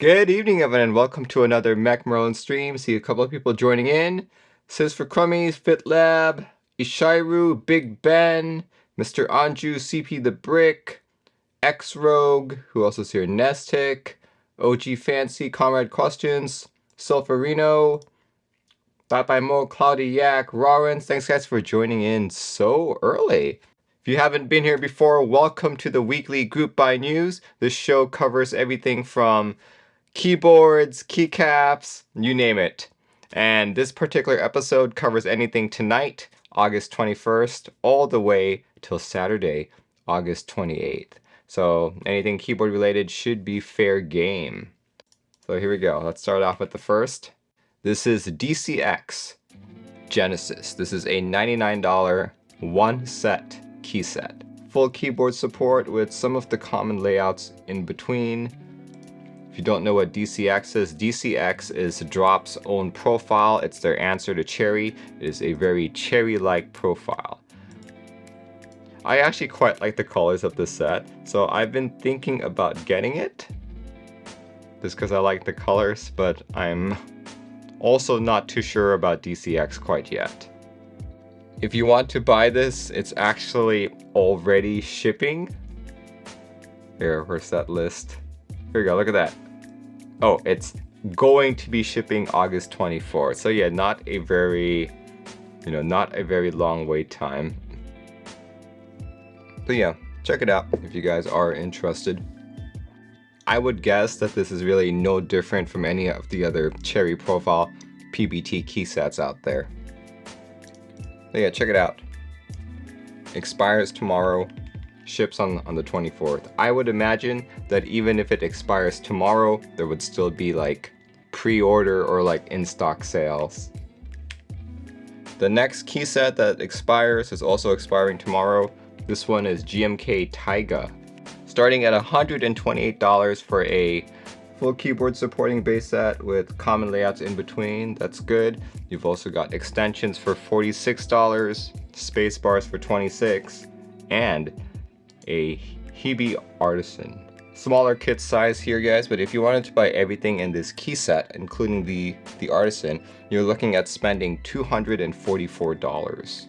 Good evening, everyone, and welcome to another Mac Merlin stream. See a couple of people joining in. Says for Crummies, FitLab, Ishairu, Big Ben, Mr. Anju, CP the Brick, X Rogue, who also is here, Nestic, OG Fancy, Comrade Questions, Sulfurino, Bye Bye Mo, Cloudy Yak, Rawrens. Thanks guys for joining in so early. If you haven't been here before, welcome to the weekly Group Buy News. This show covers everything from keyboards, keycaps, you name it. And this particular episode covers anything tonight, August 21st, all the way till Saturday, August 28th. So anything keyboard related should be fair game. So here we go. Let's start off with the first. This is DCS Genesis. This is a $99 one set key set. Full keyboard support with some of the common layouts in between. If you don't know what DCS is Drop's own profile. It's their answer to Cherry. It is a very Cherry-like profile. I actually quite like the colors of this set, so I've been thinking about getting it just because I like the colors, but I'm also not too sure about DCS quite yet. If you want to buy this, it's actually already shipping. Here, where's that list? Here we go, look at that. Oh, it's going to be shipping August 24th. So yeah, not a very long wait time. But yeah, check it out if you guys are interested. I would guess that this is really no different from any of the other Cherry profile PBT key sets out there. But yeah, check it out. Expires tomorrow. Ships on the 24th. I would imagine that even if it expires tomorrow, there would still be like pre-order or like in-stock sales. The next key set that expires is also expiring tomorrow. This one is GMK Taiga. Starting at $128 for a full keyboard supporting base set with common layouts in between. That's good. You've also got extensions for $46, space bars for $26, and a Hebe Artisan. Smaller kit size here, guys, but if you wanted to buy everything in this key set, including the Artisan, you're looking at spending $244.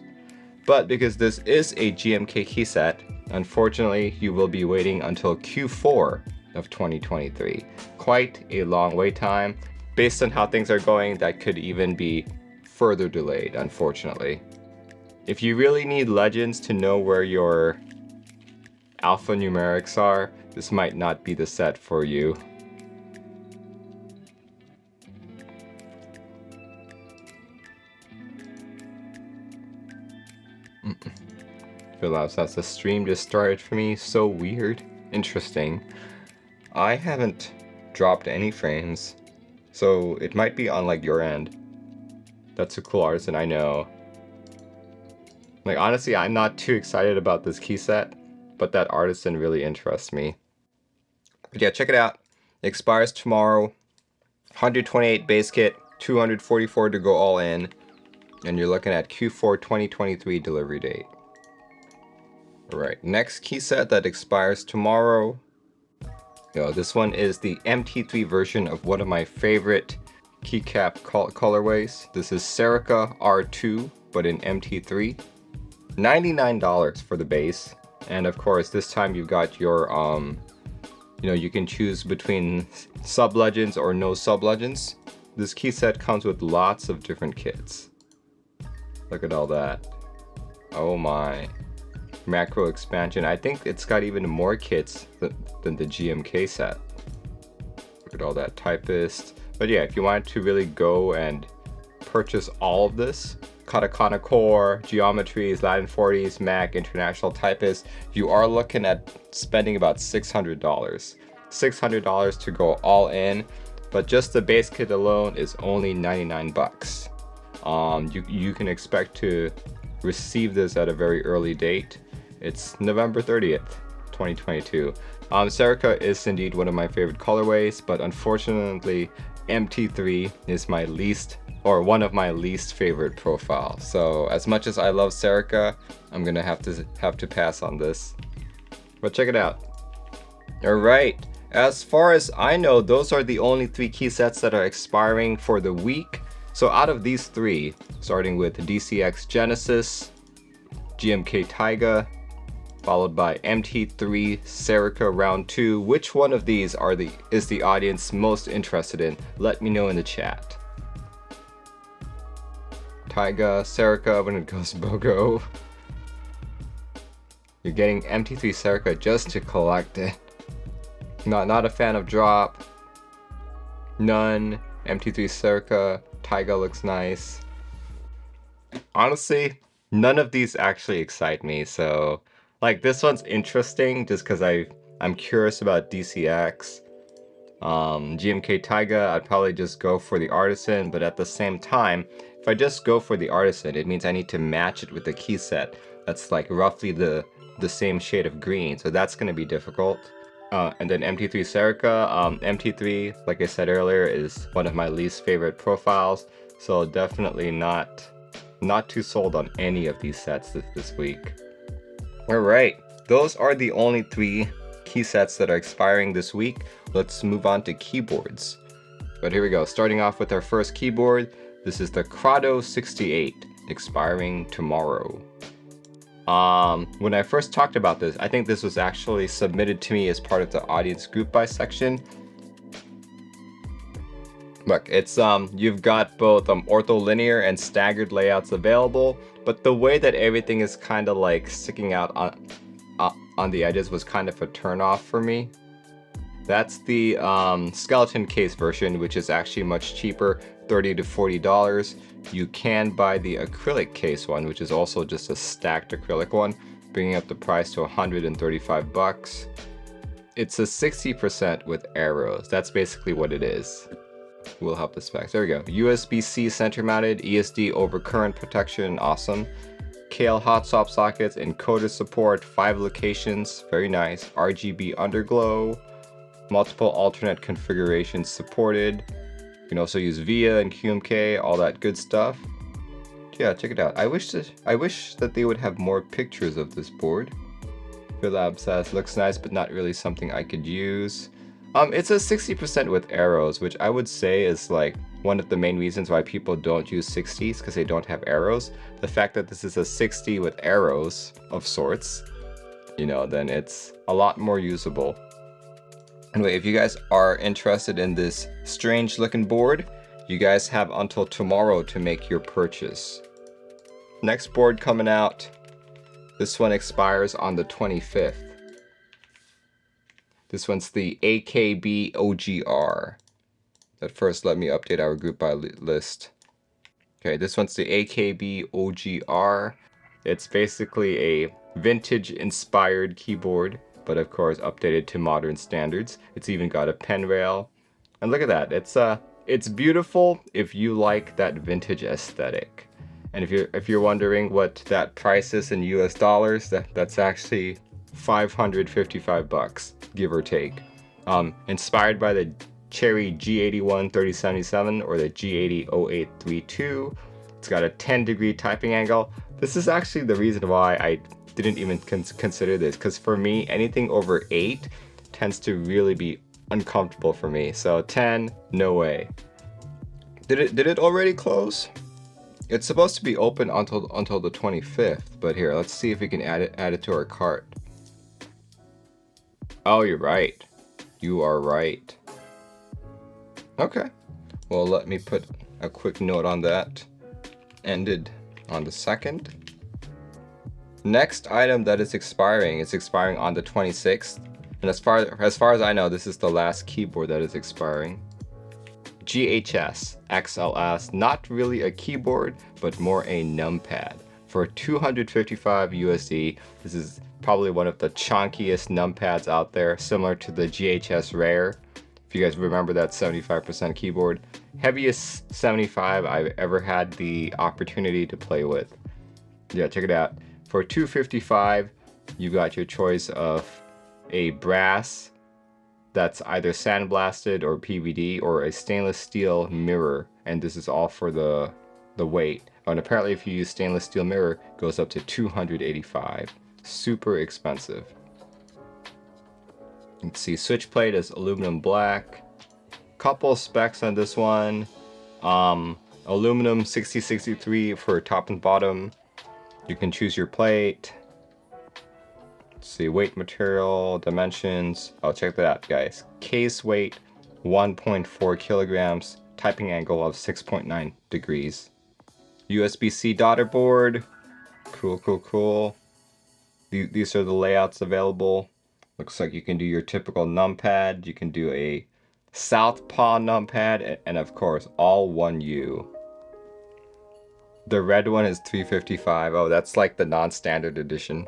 But because this is a GMK key set, unfortunately, you will be waiting until Q4 of 2023. Quite a long wait time. Based on how things are going, that could even be further delayed, unfortunately. If you really need Legends to know where your alphanumerics are, this might not be the set for you. Realize the stream just started for me. So weird. Interesting. I haven't dropped any frames, so it might be on like your end. That's a cool Artisan, I know. Like honestly, I'm not too excited about this key set, but that Artisan really interests me. But yeah, check it out. It expires tomorrow. 128 base kit, 244 to go all in, and you're looking at Q4 2023 delivery date. Alright, next key set that expires tomorrow. This one is the MT3 version of one of my favorite keycap colorways. This is Serika R2, but in MT3. $99 for the base. And of course, this time you've got your, you can choose between sub-legends or no sub-legends. This key set comes with lots of different kits. Look at all that. Oh my. Macro expansion. I think it's got even more kits than the GMK set. Look at all that typist. But yeah, if you want to really go and purchase all of this, Katakana Core, Geometries, Latin 40s, Mac, International Typist, you are looking at spending about $600. $600 to go all in, but just the base kit alone is only 99 bucks. You can expect to receive this at a very early date. It's November 30th, 2022. Serika is indeed one of my favorite colorways, but unfortunately, MT3 is one of my least favorite profiles. So as much as I love Serika, I'm gonna have to pass on this. But check it out. All right, As far as I know, those are the only 3 key sets that are expiring for the week. So out of these 3, starting with DCS Genesis, GMK Taiga, followed by MT3 Serika round 2, which one of these is the audience most interested in? Let me know in the chat. Taiga, Serika, when it goes BOGO. You're getting MT3 Serika just to collect it. Not a fan of drop. None. MT3 Serika. Taiga looks nice. Honestly, none of these actually excite me. So, like, this one's interesting just because I'm curious about DCX. GMK Taiga, I'd probably just go for the Artisan, but at the same time, if I just go for the Artisan, it means I need to match it with the key set that's like roughly the same shade of green, so that's going to be difficult. And then MT3 Serika, MT3, like I said earlier, is one of my least favorite profiles, so definitely not too sold on any of these sets this week. Alright, those are the only 3 key sets that are expiring this week. Let's move on to keyboards. But here we go, starting off with our first keyboard. This is the Krado 68, expiring tomorrow. When I first talked about this, I think this was actually submitted to me as part of the audience group buy section. Look, it's you've got both ortholinear and staggered layouts available, but the way that everything is kind of like sticking out on the edges was kind of a turn off for me. That's the skeleton case version, which is actually much cheaper, $30 to $40. You can buy the acrylic case one, which is also just a stacked acrylic one, bringing up the price to $135. It's a 60% with arrows. That's basically what it is. We'll help the specs. There we go. USB-C center mounted, ESD over current protection, awesome. KL hot swap sockets, encoder support, 5 locations, very nice. RGB underglow, multiple alternate configurations supported. You can also use VIA and QMK, all that good stuff. Yeah, check it out. I wish that they would have more pictures of this board. Philab says, looks nice, but not really something I could use. It's a 60% with arrows, which I would say is like one of the main reasons why people don't use 60s, because they don't have arrows. The fact that this is a 60 with arrows of sorts, you know, then it's a lot more usable. Anyway, if you guys are interested in this strange looking board, you guys have until tomorrow to make your purchase. Next board coming out, this one expires on the 25th. This one's the AKB OGR. But first, let me update our group by list. Okay, this one's the AKB OGR. It's basically a vintage inspired keyboard, but of course updated to modern standards. It's even got a pen rail. And look at that, it's beautiful if you like that vintage aesthetic. And if you're wondering what that price is in US dollars, that's actually $555, give or take. Inspired by the Cherry G81 3077 or the G80 0832. It's got a 10-degree typing angle. This is actually the reason why I didn't even consider this, because for me, anything over 8 tends to really be uncomfortable for me. So 10, no way. Did it already close? It's supposed to be open until the 25th, but here, let's see if we can add it to our cart. Oh, you're right. You are right. Okay. Well, let me put a quick note on that. Ended on the 2nd. Next item that is expiring, it's expiring on the 26th. And as far as I know, this is the last keyboard that is expiring. GHS XLS, not really a keyboard, but more a numpad. For $255 USD, this is probably one of the chunkiest numpads out there, similar to the GHS Rare. If you guys remember that 75% keyboard. Heaviest 75 I've ever had the opportunity to play with. Yeah, check it out. For $255, you got your choice of a brass that's either sandblasted or PVD, or a stainless steel mirror, and this is all for the weight. And apparently if you use stainless steel mirror, it goes up to $285. Super expensive. Let's see, switch plate is aluminum black. Couple specs on this one. Aluminum 6063 for top and bottom. You can choose your plate. Let's see, weight, material, dimensions. Oh, check that out, guys. Case weight 1.4 kilograms. Typing angle of 6.9 degrees. USB-C daughter board. Cool, cool, cool. These are the layouts available. Looks like you can do your typical numpad. You can do a southpaw numpad, and of course, all 1U. The red one is $355. Oh, that's like the non-standard edition.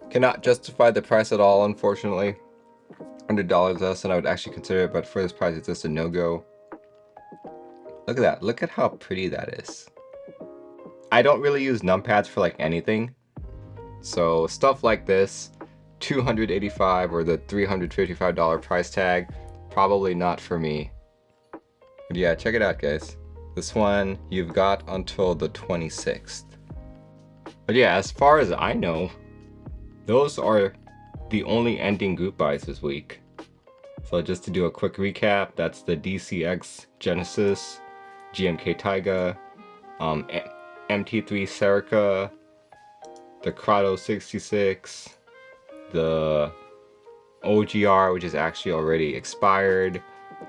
Cannot justify the price at all, unfortunately. $100 less than I would actually consider it, but for this price, it's just a no-go. Look at that. Look at how pretty that is. I don't really use numpads for like anything. So stuff like this, $285 or the $355 price tag, probably not for me. But yeah, check it out, guys. This one, you've got until the 26th. But yeah, as far as I know, those are the only ending group buys this week. So just to do a quick recap, that's the DCS Genesis, GMK Taiga, MT3 Serika, the Krado 66, the OGR, which is actually already expired,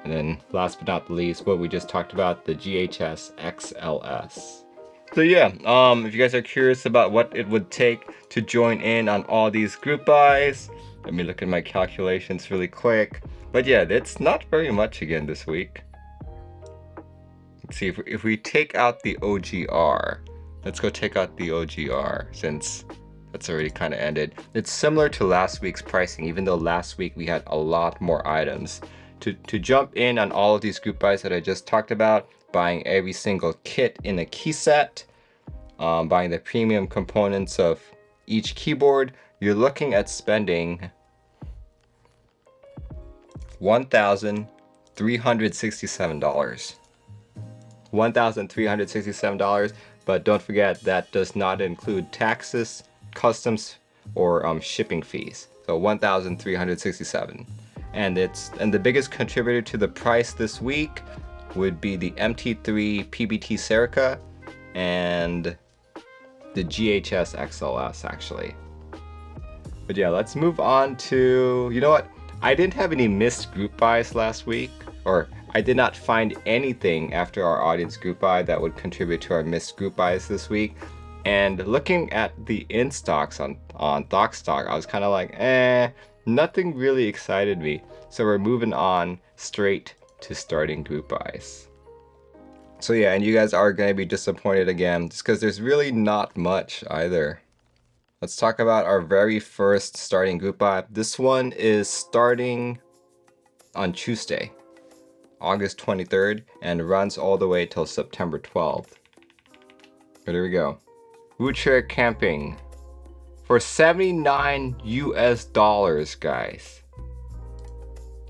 and then last but not the least, what we just talked about, the GHS XLS. So yeah, if you guys are curious about what it would take to join in on all these group buys, let me look at my calculations really quick. But yeah, it's not very much again this week. Let's see, if we take out the OGR, let's go take out the OGR since that's already kind of ended. It's similar to last week's pricing, even though last week we had a lot more items. To jump in on all of these group buys that I just talked about, buying every single kit in a key set, buying the premium components of each keyboard, you're looking at spending $1,367. $1,367, but don't forget that does not include taxes, customs, or shipping fees. So $1,367. And the biggest contributor to the price this week would be the MT3 PBT Serika and the GHS XLS, actually. But yeah, let's move on to, you know what? I didn't have any missed group buys last week, or I did not find anything after our audience group buy that would contribute to our missed group buys this week. And looking at the in-stocks on DocStock, I was kind of like, nothing really excited me. So we're moving on straight to starting group buys. So yeah, and you guys are going to be disappointed again, just because there's really not much either. Let's talk about our very first starting group buy. This one is starting on Tuesday, August 23rd, and runs all the way till September 12th. But here we go. Wheelchair Camping for $79 US, guys.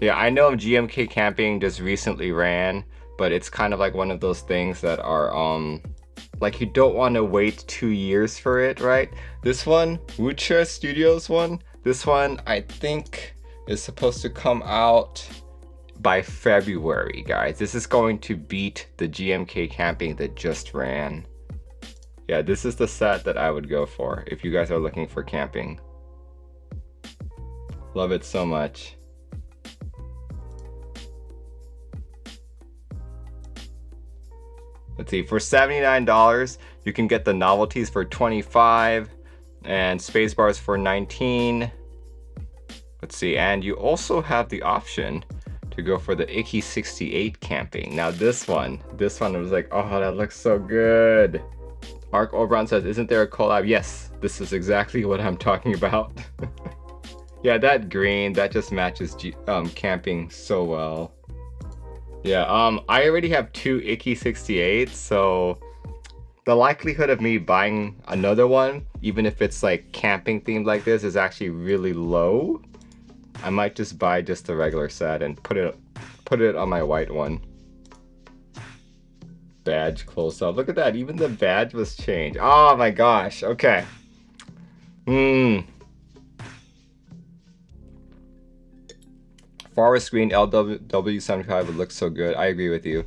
Yeah, I know GMK Camping just recently ran, but it's kind of like one of those things that are like you don't want to wait 2 years for it, right? This one, LYJ Studios one, this one I think is supposed to come out by February, guys. This is going to beat the GMK Camping that just ran. Yeah, this is the set that I would go for if you guys are looking for camping. Love it so much. Let's see, for $79, you can get the novelties for $25 and space bars for $19. Let's see, and you also have the option to go for the Icky 68 camping. Now this one was like, oh, that looks so good. Mark Obron says, isn't there a collab? Yes, this is exactly what I'm talking about. Yeah, that green, that just matches camping so well. Yeah, I already have two Icky 68s, so the likelihood of me buying another one, even if it's like camping themed like this, is actually really low. I might just buy just the regular set and put it on my white one. Badge close up. Look at that, even the badge was changed. Oh my gosh, okay. Forest Green LW75 would look so good. I agree with you.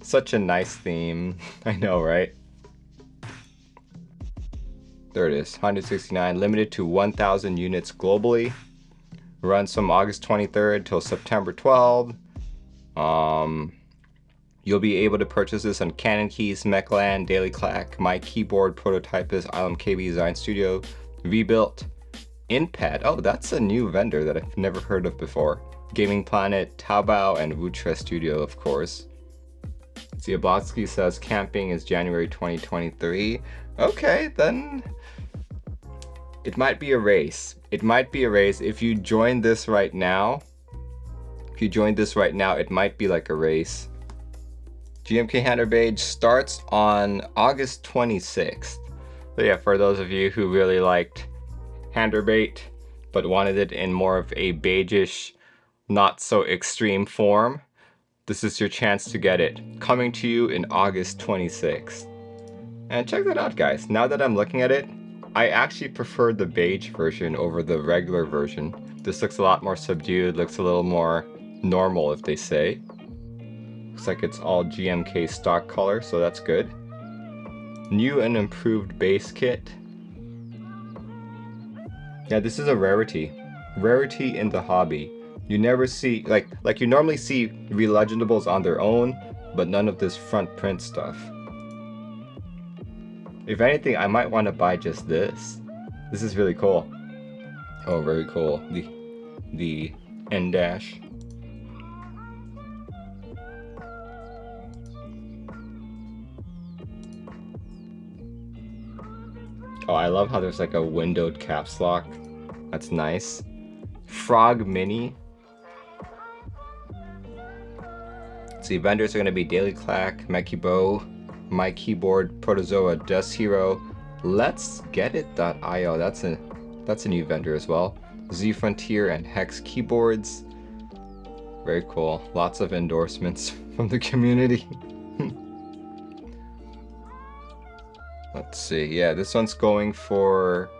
Such a nice theme. I know, right? There it is. 169. Limited to 1,000 units globally. Runs from August 23rd till September 12th. You'll be able to purchase this on Canon Keys, Mechland, Zenclack, My Keyboard, Prototypist, LYJ Design Studio, Rebuilt, Inpad. Oh, that's a new vendor that I've never heard of before. Gaming Planet, Taobao, and Wutre Studio, of course. See, Oblotzky says camping is January 2023. Okay, then it might be a race. It might be a race. If you join this right now, it might be like a race. GMK Handarbeige starts on August 26th. So yeah, for those of you who really liked Handarbeige, but wanted it in more of a beigeish, not so extreme form, this is your chance to get it. Coming to you in August 26th. And check that out, guys. Now that I'm looking at it, I actually prefer the beige version over the regular version. This looks a lot more subdued, looks a little more normal, if they say. Looks like it's all GMK stock color, so that's good. New and improved base kit. Yeah, this is a rarity. Rarity in the hobby. You never see, like you normally see relegendables on their own, but none of this front print stuff. If anything, I might want to buy just this. This is really cool. Oh, very cool. The N dash. Oh, I love how there's like a windowed caps lock. That's nice. Frog Mini. See, vendors are going to be Zenclack, Keebio, My Keyboard, Protozoa, Dust Hero, Let's Get It.io. That's a new vendor as well. Z Frontier and Hex Keyboards. Very cool. Lots of endorsements from the community. Let's see. Yeah, this one's going for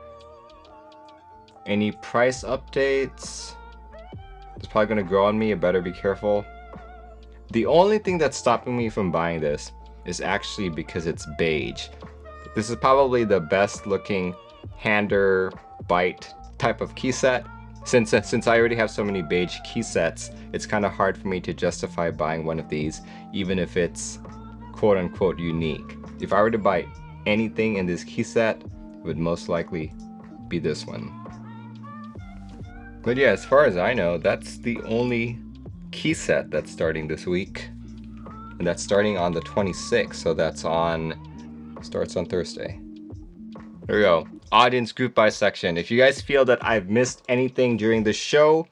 any price updates. It's probably going to grow on me. You better be careful. The only thing that's stopping me from buying this is actually because it's beige. This is probably the best looking Handarbeige type of key set. Since I already have so many beige key sets, it's kind of hard for me to justify buying one of these, even if it's quote unquote unique. If I were to buy anything in this key set, it would most likely be this one. But yeah, as far as I know, that's the only key set that's starting this week. And that's starting on the 26th, so starts on Thursday. There we go. Audience group by section. If you guys feel that I've missed anything during the show,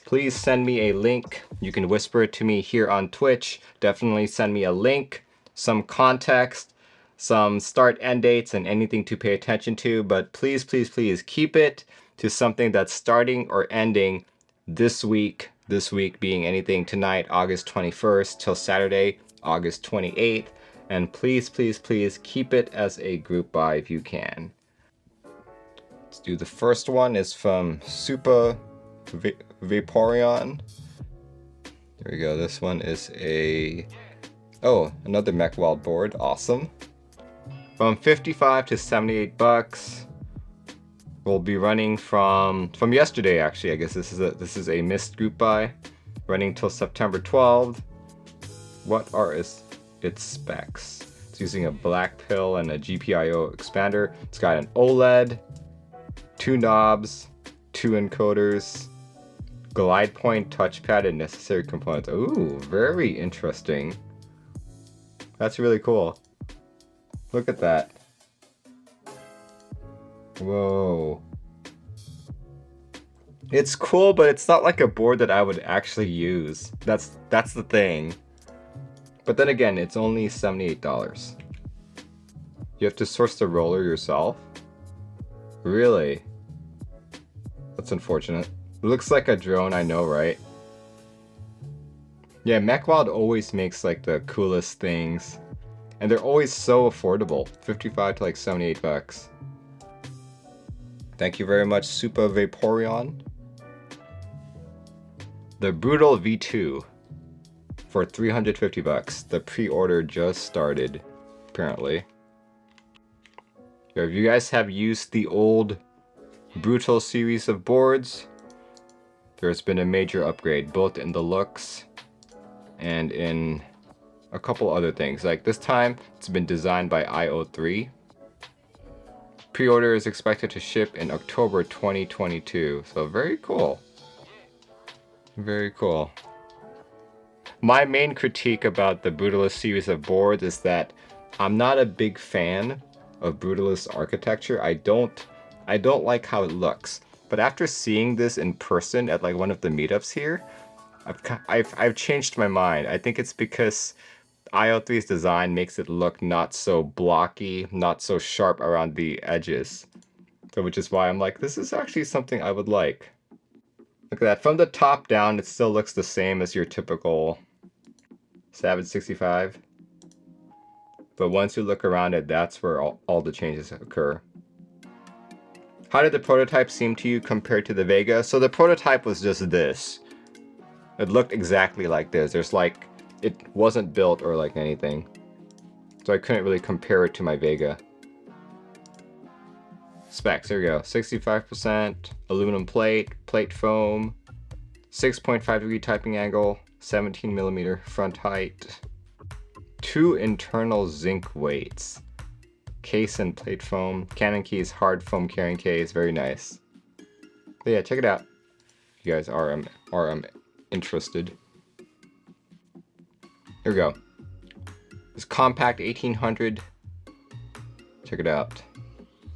please send me a link. You can whisper it to me here on Twitch. Definitely send me a link, some context, some start end dates, and anything to pay attention to. But please, please, please keep it to something that's starting or ending this week. This week being anything tonight, August 21st, till Saturday, August 28th. And please, please, please keep it as a group buy if you can. Let's do the first one. Is from Super Vaporeon. There we go. This one is another Mechwild board. Awesome. From 55 to 78 bucks. We'll be running from yesterday, actually. I guess this is a missed group buy, running till September 12th. What are its specs? It's using a black pill and a GPIO expander. It's got an OLED, 2 knobs, 2 encoders, glide point touchpad, and necessary components. Ooh, very interesting. That's really cool. Look at that. Whoa. It's cool, but it's not like a board that I would actually use. That's the thing. But then again, it's only $78. You have to source the roller yourself? Really? That's unfortunate. It looks like a drone, I know, right? Yeah, Mechwild always makes like the coolest things. And they're always so affordable. 55 to like 78 bucks. Thank you very much, Super Vaporeon. The Brutal V2 for 350 bucks. The pre-order just started, apparently. If you guys have used the old Brutal series of boards, there's been a major upgrade, both in the looks and in a couple other things. Like this time, it's been designed by IO3. Pre-order is expected to ship in October 2022, so very cool. Very cool. My main critique about the Brutalist series of boards is that I'm not a big fan of Brutalist architecture. I don't like how it looks. But after seeing this in person at like one of the meetups here, I've changed my mind. I think it's because IO3's design makes it look not so blocky, not so sharp around the edges. So which is why I'm like, this is actually something I would like. Look at that. From the top down, it still looks the same as your typical Savage 65. But once you look around it, that's where all the changes occur. How did the prototype seem to you compared to the Vega? So the prototype was just this. It looked exactly like this. There's like, it wasn't built or like anything. So I couldn't really compare it to my Vega. Specs, there we go. 65% aluminum plate, plate foam, 6.5 degree typing angle, 17mm front height, 2 internal zinc weights, case and plate foam, Cannon keys, hard foam carrying case, very nice. But yeah, check it out. You guys are interested. Here we go. This compact 1800. Check it out.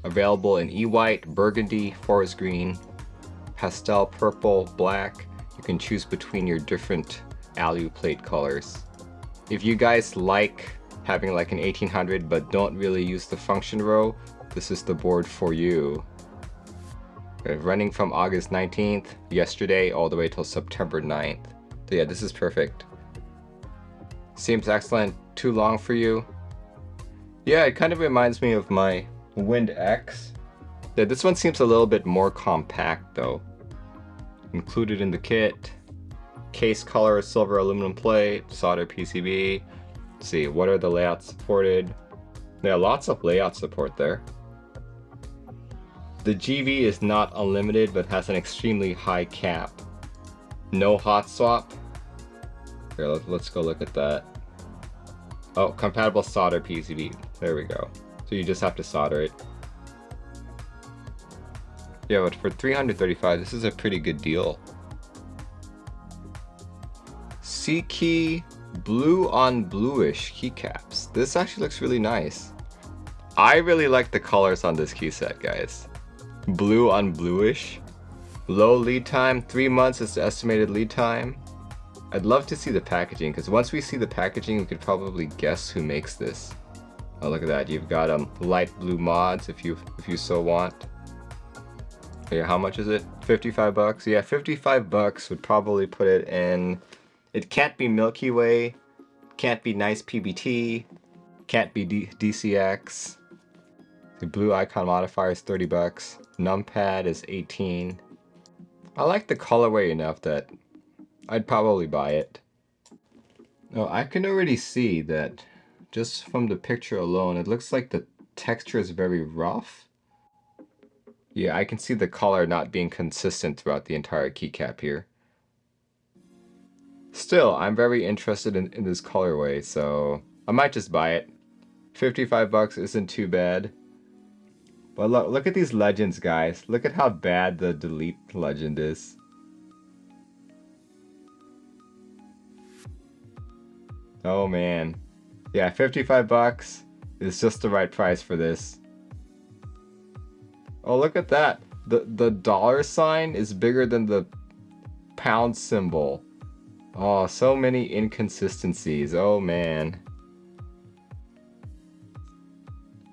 Available in e-white, burgundy, forest green, pastel purple, black. You can choose between your different alu plate colors. If you guys like having like an 1800 but don't really use the function row, this is the board for you. Running from August 19th, yesterday, all the way till September 9th. So yeah, this is perfect. Seems excellent. Too long for you? Yeah, it kind of reminds me of my Wind X. Yeah, this one seems a little bit more compact though. Included in the kit. Case color, silver aluminum plate, solder PCB. Let's see, what are the layouts supported? Yeah, lots of layout support there. The GV is not unlimited but has an extremely high cap. No hot swap. Here, let's go look at that. Oh, compatible solder PCB. There we go. So you just have to solder it. Yeah, but for $335, this is a pretty good deal. CKEY blue on bluish keycaps. This actually looks really nice. I really like the colors on this key set, guys. Blue on bluish. Low lead time, 3 months is the estimated lead time. I'd love to see the packaging, because once we see the packaging, we could probably guess who makes this. Oh, look at that. You've got light blue mods if you so want. Yeah, how much is it? 55 bucks? Yeah, 55 bucks would probably put it in. It can't be Milky Way, can't be nice PBT, can't be DCX. The blue icon modifier is 30 bucks. Numpad is 18. I like the colorway enough that I'd probably buy it. Oh, I can already see that just from the picture alone, it looks like the texture is very rough. Yeah, I can see the color not being consistent throughout the entire keycap here. Still, I'm very interested in this colorway, so I might just buy it. 55 bucks isn't too bad. But look at these legends, guys. Look at how bad the delete legend is. Oh man. Yeah, 55 bucks is just the right price for this. Oh, look at that. The dollar sign is bigger than the pound symbol. Oh, so many inconsistencies. Oh man.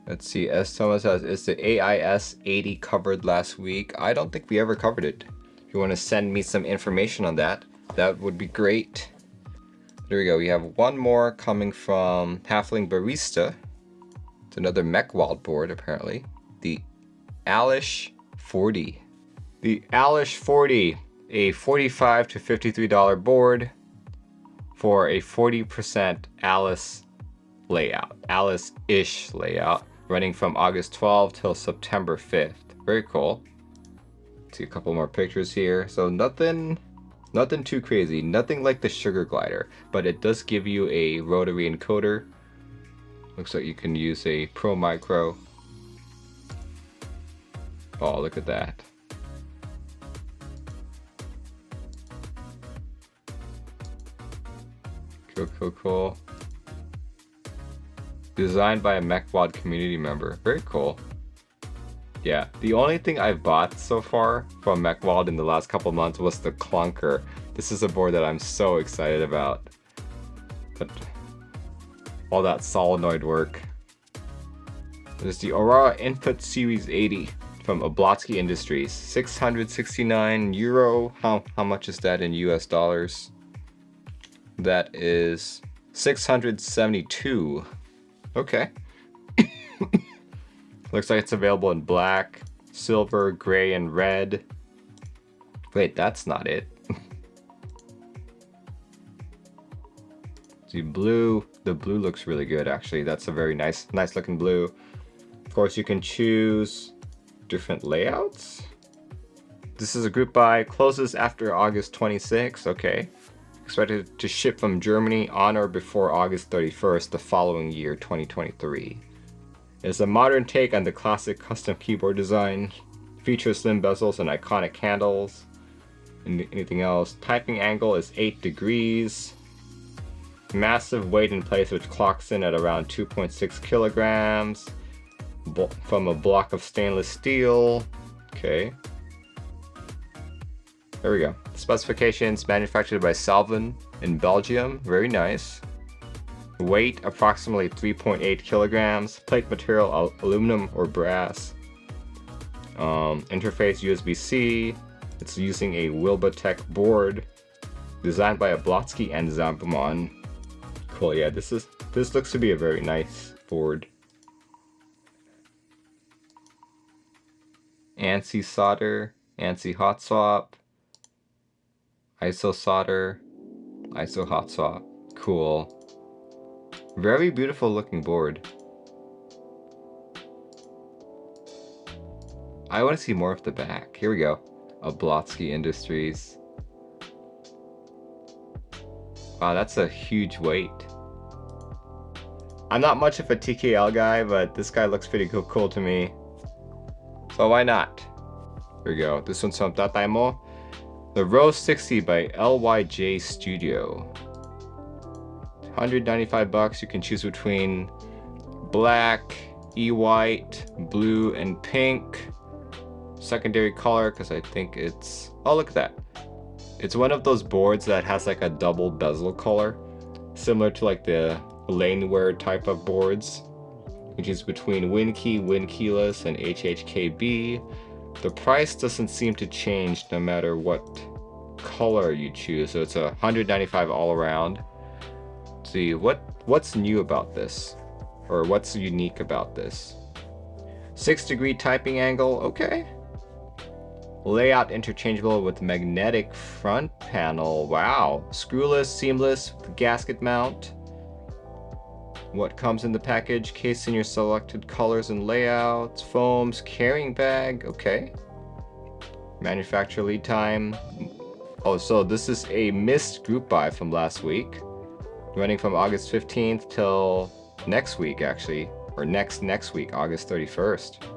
Let's see. S. Thomas says, is the AIS 80 covered last week? I don't think we ever covered it. If you want to send me some information on that, that would be great. There we go. We have one more coming from Halfling Barista. It's another Mechwild board, apparently. The Alish 40. The Alish 40. a $45 to $53 board for a 40% Alice layout, Alice-ish layout, running from August 12th till September 5th. Very cool. See a couple more pictures here. So nothing too crazy, nothing like the Sugar Glider, but it does give you a rotary encoder. Looks like you can use a Pro Micro. Oh, look at that. Cool. Designed by a Mechwild community member. Very cool. Yeah, the only thing I've bought so far from Mechwild in the last couple months was the Clunker. This is a board that I'm so excited about. But all that solenoid work. There's the Aurora Input Series 80 from Oblotzky Industries. 669 euro. How much is that in US dollars? That is 672. Okay. Looks like it's available in black, silver, gray, and red. Wait, that's not it. The blue looks really good actually. That's a very nice looking blue. Of course, you can choose different layouts. This is a group buy, closes after August 26th. Okay. Expected to ship from Germany on or before August 31st the following year, 2023. It's a modern take on the classic custom keyboard design. Features slim bezels and iconic handles. Anything else? Typing angle is 8 degrees. Massive weight in place, which clocks in at around 2.6 kilograms. From a block of stainless steel. Okay. There we go. Specifications: manufactured by Salvin in Belgium. Very nice. Weight approximately 3.8 kilograms. Plate material aluminum or brass. Interface USB-C. It's using a Wilbatech board designed by Oblotzky and Zambumon. Cool. Yeah, this looks to be a very nice board. ANSI solder, ANSI hot swap. ISO solder, ISO hot swap. Cool. Very beautiful looking board. I want to see more of the back. Here we go. Oblotzky Industries. Wow, that's a huge weight. I'm not much of a TKL guy, but this guy looks pretty cool to me. So why not? Here we go. This one's from Tataimo. The Rose 60 by LYJ Studio. 195 bucks. You can choose between black, e-white, blue, and pink. Secondary color, because I think it's... Oh, look at that. It's one of those boards that has like a double bezel color, similar to like the laneware type of boards, which is between WinKey, WinKeyless, and HHKB. The price doesn't seem to change no matter what color you choose, so it's $195 all around. Let's see what's new about this, or what's unique about this. 6-degree typing angle, okay. Layout interchangeable with magnetic front panel. Wow. Screwless, seamless with gasket mount. What comes in the package? Case in your selected colors and layouts. Foams, carrying bag. Okay. Manufacturer lead time. Oh, so this is a missed group buy from last week. Running from August 15th till next week, actually. Or next week, August 31st.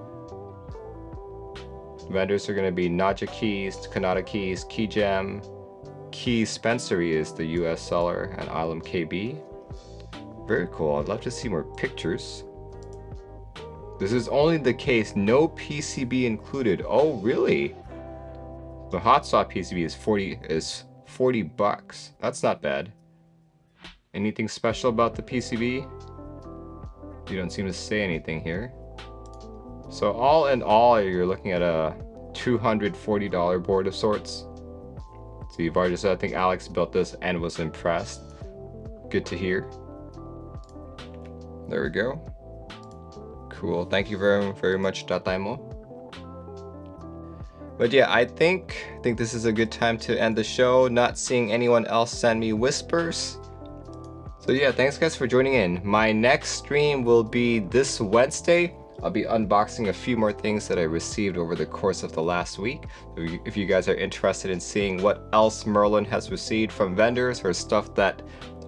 Vendors are going to be Naja Keys, Kanata Keys, Keygem, Key Spencery is the US seller, and Ilum KB. Very cool. I'd love to see more pictures. This is only the case, no PCB included. Oh, really? The hot swap PCB is 40 bucks. That's not bad. Anything special about the PCB? You don't seem to say anything here. So all in all, you're looking at a $240 board of sorts. So you've already said, I think Alex built this and was impressed. Good to hear. There we go. Cool. Thank you very much, Tataimo. But yeah, I think this is a good time to end the show. Not seeing anyone else send me whispers. So yeah, thanks guys for joining in. My next stream will be this Wednesday. I'll be unboxing a few more things that I received over the course of the last week. If you guys are interested in seeing what else Merlin has received from vendors or stuff that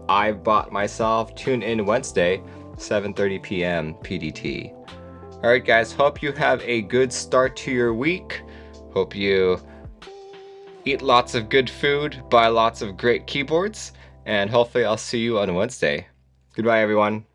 I've bought myself, tune in Wednesday, 7:30 p.m. PDT. Alright guys, hope you have a good start to your week. Hope you eat lots of good food, buy lots of great keyboards, and hopefully I'll see you on Wednesday. Goodbye everyone.